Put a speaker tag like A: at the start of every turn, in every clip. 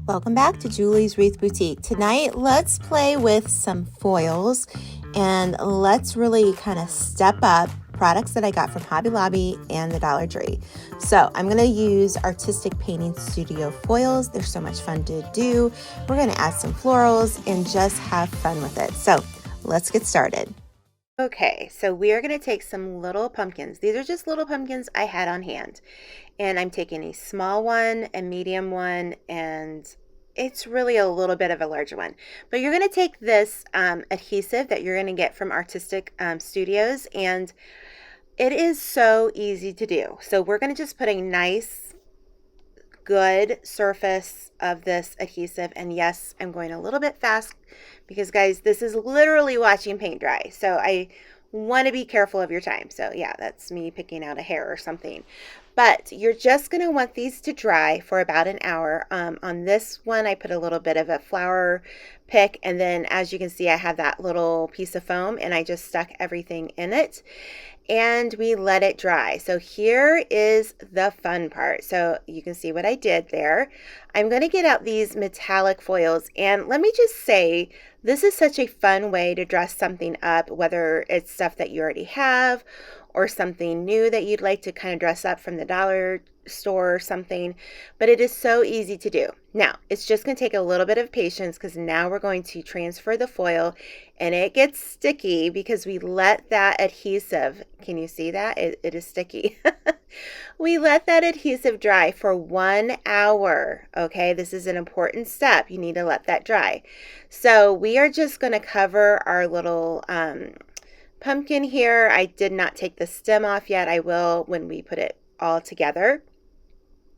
A: Welcome back to Julie's Wreath Boutique. Tonight, let's play with some foils and let's really kind of step up products that I got from Hobby Lobby and the Dollar Tree. So I'm going to use Artistic Painting Studio foils. They're so much fun to do. We're going to add some florals and just have fun with it. So let's get started. Okay, so we are going to take some little pumpkins. These are just little pumpkins I had on hand. And I'm taking a small one, a medium one, and it's really a little bit of a larger one. But you're going to take this adhesive that you're going to get from Artistic Studios, and it is so easy to do. So we're going to just put a nice, good surface of this adhesive. And yes, I'm going a little bit fast because, guys, this is literally watching paint dry. So I want to be careful of your time. So yeah, that's me picking out a hair or something. But you're just going to want these to dry for about an hour. On this one, I put a little bit of a flower pick, and then as you can see, I have that little piece of foam, and I just stuck everything in it, and we let it dry. So here is the fun part. So you can see what I did there. I'm going to get out these metallic foils, and let me just say, this is such a fun way to dress something up, whether it's stuff that you already have or something new that you'd like to kind of dress up from the dollar store or something, but it is so easy to do. Now, it's just going to take a little bit of patience because now we're going to transfer the foil, and it gets sticky because we let that adhesive, can you see that? It is sticky. We let that adhesive dry for 1 hour, okay? This is an important step. You need to let that dry. So we are just going to cover our little pumpkin here. I did not take the stem off yet. I will when we put it all together.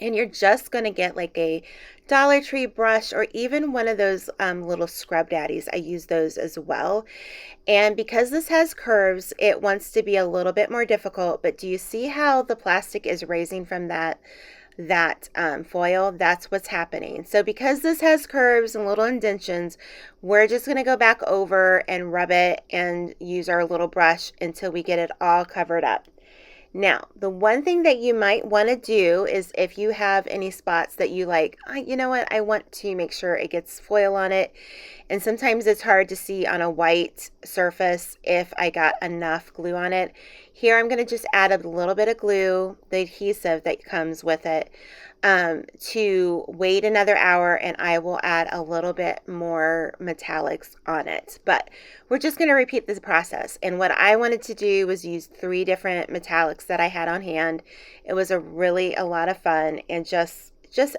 A: And you're just going to get like a Dollar Tree brush or even one of those little scrub daddies. I use those as well. And because this has curves, it wants to be a little bit more difficult. But do you see how the plastic is raising from that foil? That's what's happening. So because this has curves and little indentions, we're just going to go back over and rub it and use our little brush until we get it all covered up. Now, the one thing that you might want to do is if you have any spots that you like, you know what, I want to make sure it gets foil on it. And sometimes it's hard to see on a white surface if I got enough glue on it. Here I'm going to just add a little bit of glue, the adhesive that comes with it, to wait another hour, and I will add a little bit more metallics on it. But we're just going to repeat this process. And what I wanted to do was use 3 different metallics that I had on hand. It was a lot of fun and just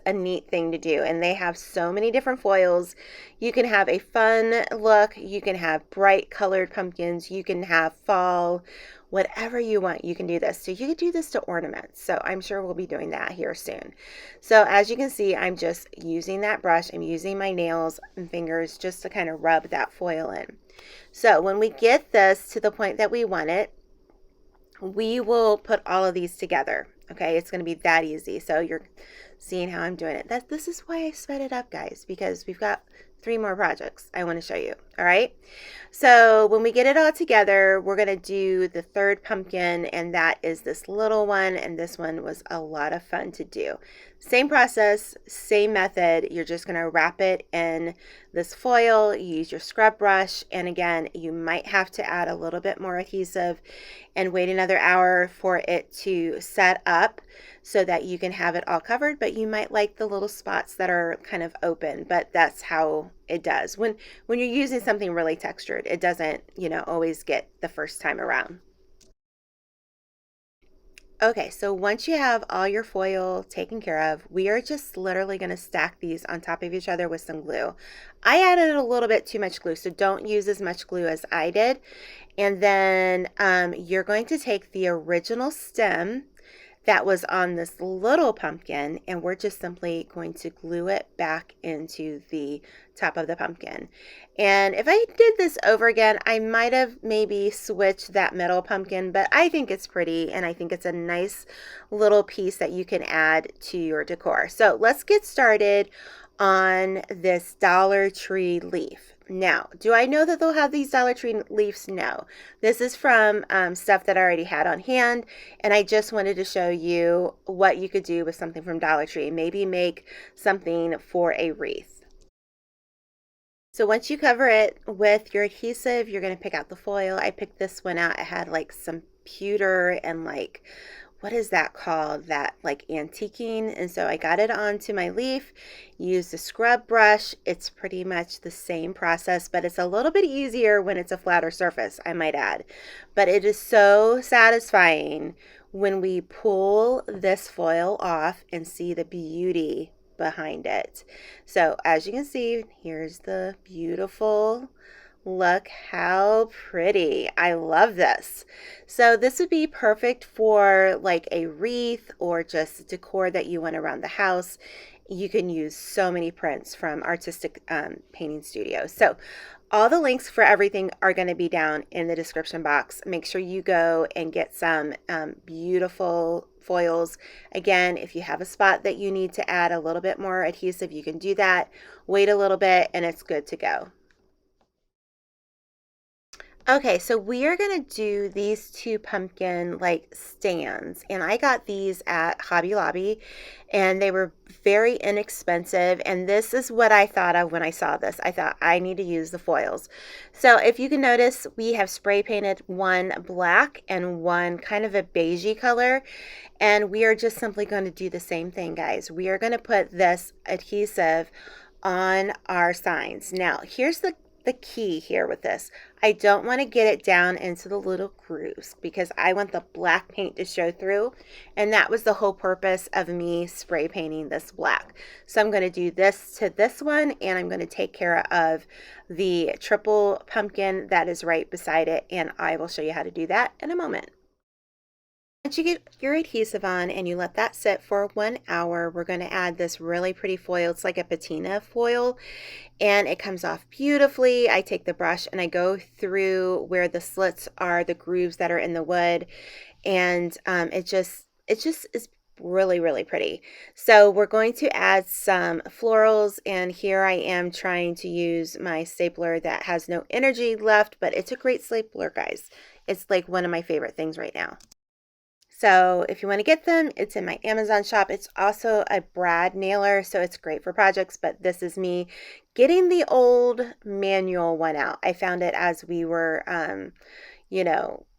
A: a neat thing to do. And they have so many different foils. You can have a fun look. You can have bright colored pumpkins. You can have fall, whatever you want, you can do this. So you could do this to ornaments. So I'm sure we'll be doing that here soon. So as you can see, I'm just using that brush. I'm using my nails and fingers just to kind of rub that foil in. So when we get this to the point that we want it, we will put all of these together. Okay, it's going to be that easy. So you're seeing how I'm doing it. This is why I sped it up, guys, because we've got 3 more projects I want to show you. All right. So when we get it all together, we're going to do the 3rd pumpkin, and that is this little one. And this one was a lot of fun to do. Same process, same method. You're just going to wrap it in this foil, use your scrub brush, and again, you might have to add a little bit more adhesive and wait another hour for it to set up so that you can have it all covered, but you might like the little spots that are kind of open, but that's how it does. When you're using something really textured, it doesn't, always get the first time around. Okay, so once you have all your foil taken care of, we are just literally going to stack these on top of each other with some glue. I added a little bit too much glue, so don't use as much glue as I did. And then you're going to take the original stem that was on this little pumpkin, and we're just simply going to glue it back into the top of the pumpkin. And if I did this over again, I might have maybe switched that middle pumpkin, but I think it's pretty, and I think it's a nice little piece that you can add to your decor. So let's get started on this Dollar Tree leaf. Now, do I know that they'll have these Dollar Tree leaves? No. This is from stuff that I already had on hand, and I just wanted to show you what you could do with something from Dollar Tree. Maybe make something for a wreath. So once you cover it with your adhesive, you're going to pick out the foil. I picked this one out. It had like some pewter and like, what is that called? That like antiquing. And so I got it onto my leaf, used a scrub brush. It's pretty much the same process, but it's a little bit easier when it's a flatter surface, I might add. But it is so satisfying when we pull this foil off and see the beauty behind it. So as you can see, here's the beautiful look. How pretty. I love this. So this would be perfect for like a wreath or just decor that you want around the house. You can use so many prints from Artistic Painting Studio. So all the links for everything are going to be down in the description box. Make sure you go and get some beautiful foils. Again, if you have a spot that you need to add a little bit more adhesive, you can do that. Wait a little bit and it's good to go. Okay, so we are going to do these two pumpkin like stands, and I got these at Hobby Lobby and they were very inexpensive, and this is what I thought of when I saw this. I thought I need to use the foils. So if you can notice, we have spray painted one black and one kind of a beigey color, and we are just simply going to do the same thing, guys. We are going to put this adhesive on our signs. Now, here's the key here with this. I don't want to get it down into the little grooves because I want the black paint to show through, and that was the whole purpose of me spray painting this black. So I'm going to do this to this one, and I'm going to take care of the triple pumpkin that is right beside it, and I will show you how to do that in a moment. Once you get your adhesive on and you let that sit for 1 hour, we're going to add this really pretty foil. It's like a patina foil, and it comes off beautifully. I take the brush and I go through where the slits are, the grooves that are in the wood, and it just is really pretty. So we're going to add some florals, and here I am trying to use my stapler that has no energy left, but it's a great stapler, guys. It's like one of my favorite things right now. So if you want to get them, it's in my Amazon shop. It's also a brad nailer, so it's great for projects, but this is me getting the old manual one out. I found it as we were,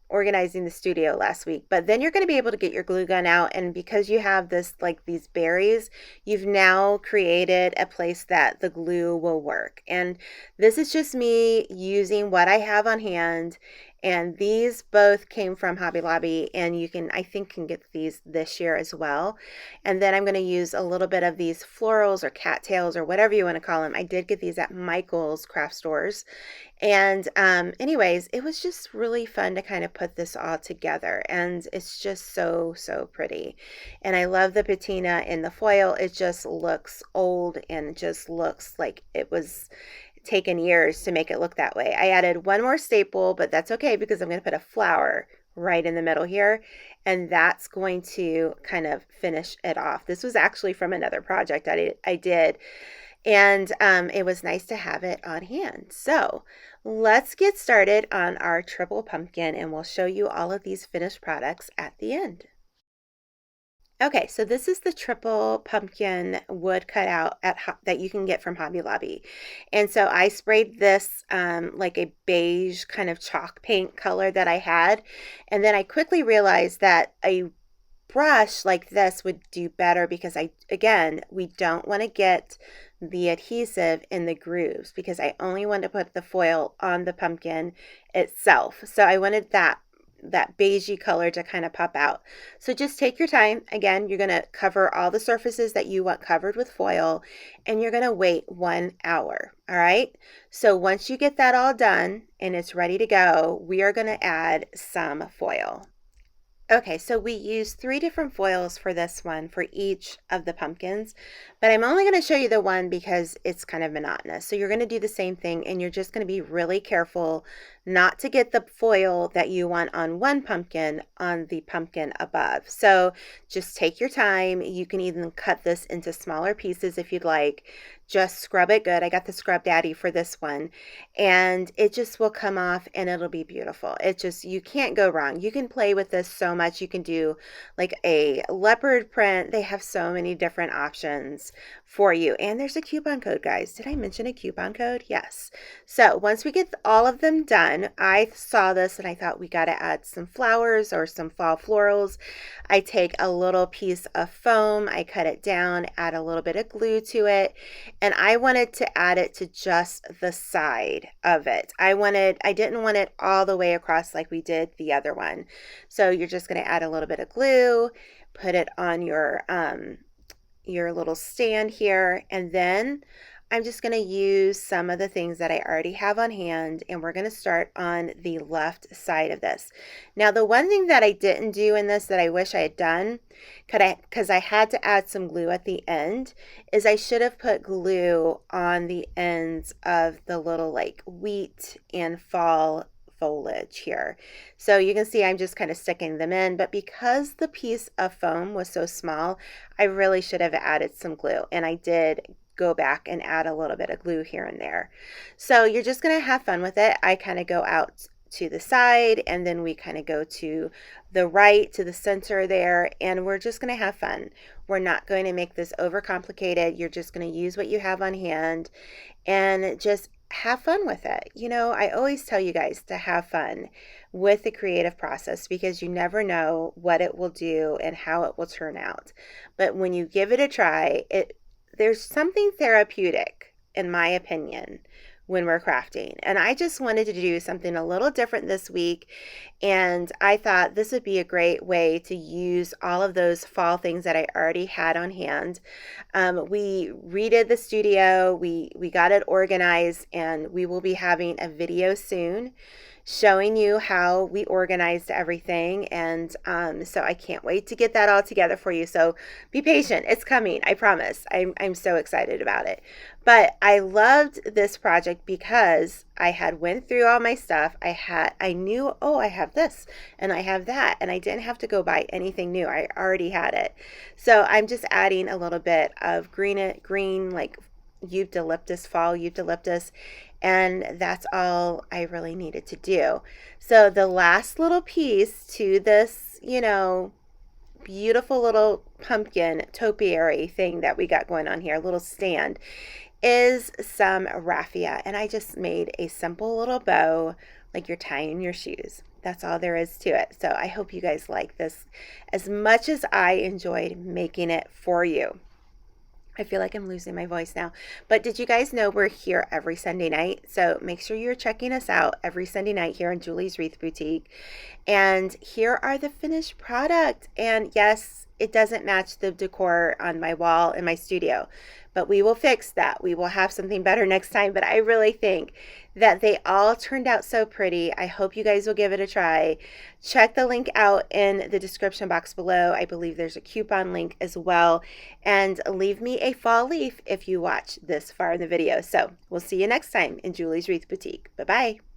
A: organizing the studio last week. But then you're going to be able to get your glue gun out, and because you have this, like these berries, you've now created a place that the glue will work. And this is just me using what I have on hand. And these both came from Hobby Lobby, and you can, I think, can get these this year as well. And then I'm going to use a little bit of these florals or cattails or whatever you want to call them. I did get these at Michael's craft stores. And anyways, it was just really fun to kind of put this all together, and it's just so pretty. And I love the patina in the foil. It just looks old, and it just looks like it was taken years to make it look that way. I added one more staple, but that's okay because I'm going to put a flower right in the middle here, and that's going to kind of finish it off. This was actually from another project I did, and it was nice to have it on hand. So let's get started on our triple pumpkin, and we'll show you all of these finished products at the end. Okay, so this is the triple pumpkin wood cutout that you can get from Hobby Lobby. And so I sprayed this like a beige kind of chalk paint color that I had. And then I quickly realized that a brush like this would do better because we don't want to get the adhesive in the grooves because I only want to put the foil on the pumpkin itself. So I wanted that beigey color to kind of pop out. So just take your time. Again, you're going to cover all the surfaces that you want covered with foil, and you're going to wait 1 hour. All right. So once you get that all done and it's ready to go, we are going to add some foil. Okay, so we use 3 different foils for this one for each of the pumpkins, but I'm only going to show you the one because it's kind of monotonous. So you're going to do the same thing, and you're just going to be really careful not to get the foil that you want on one pumpkin on the pumpkin above. So just take your time. You can even cut this into smaller pieces if you'd like. just scrub it good. I got the Scrub Daddy for this one, and it just will come off and it'll be beautiful. It just, you can't go wrong. You can play with this so much. You can do like a leopard print. They have so many different options for you. And there's a coupon code, guys. Did I mention a coupon code? Yes. So once we get all of them done, I saw this and I thought we got to add some flowers or some fall florals. I take a little piece of foam, I cut it down, add a little bit of glue to it, and I wanted to add it to just the side of it. I didn't want it all the way across like we did the other one. So you're just going to add a little bit of glue, put it on your little stand here, and then I'm just going to use some of the things that I already have on hand, and we're going to start on the left side of this. Now, the one thing that I didn't do in this that I wish I had done, because I had to add some glue at the end, is I should have put glue on the ends of the little like wheat and fall foliage here. So you can see I'm just kind of sticking them in, but because the piece of foam was so small, I really should have added some glue, and I did go back and add a little bit of glue here and there. So you're just going to have fun with it. I kind of go out to the side, and then we kind of go to the right, to the center there, and we're just going to have fun. We're not going to make this overcomplicated. You're just going to use what you have on hand and just have fun with it. You know, I always tell you guys to have fun with the creative process because you never know what it will do and how it will turn out. But when you give it a try, there's something therapeutic, in my opinion, when we're crafting. And I just wanted to do something a little different this week. And I thought this would be a great way to use all of those fall things that I already had on hand. We redid the studio, we got it organized, and we will be having a video soon showing you how we organized everything. And so I can't wait to get that all together for you. So be patient. It's coming. I promise. I'm so excited about it. But I loved this project because I had went through all my stuff. I knew, oh, I have this and I have that, and I didn't have to go buy anything new. I already had it. So I'm just adding a little bit of green like eucalyptus, fall eucalyptus, and that's all I really needed to do. So the last little piece to this, you know, beautiful little pumpkin topiary thing that we got going on here, little stand, is some raffia. And I just made a simple little bow like you're tying your shoes. That's all there is to it. So I hope you guys like this as much as I enjoyed making it for you. I feel like I'm losing my voice now. But did you guys know we're here every Sunday night? So make sure you're checking us out every Sunday night here in Julie's Wreath Boutique. And here are the finished product. And yes, it doesn't match the decor on my wall in my studio, but we will fix that. We will have something better next time. But I really think that they all turned out so pretty. I hope you guys will give it a try. Check the link out in the description box below. I believe there's a coupon link as well. And leave me a fall leaf if you watch this far in the video. So we'll see you next time in Julie's Wreath Boutique. Bye-bye.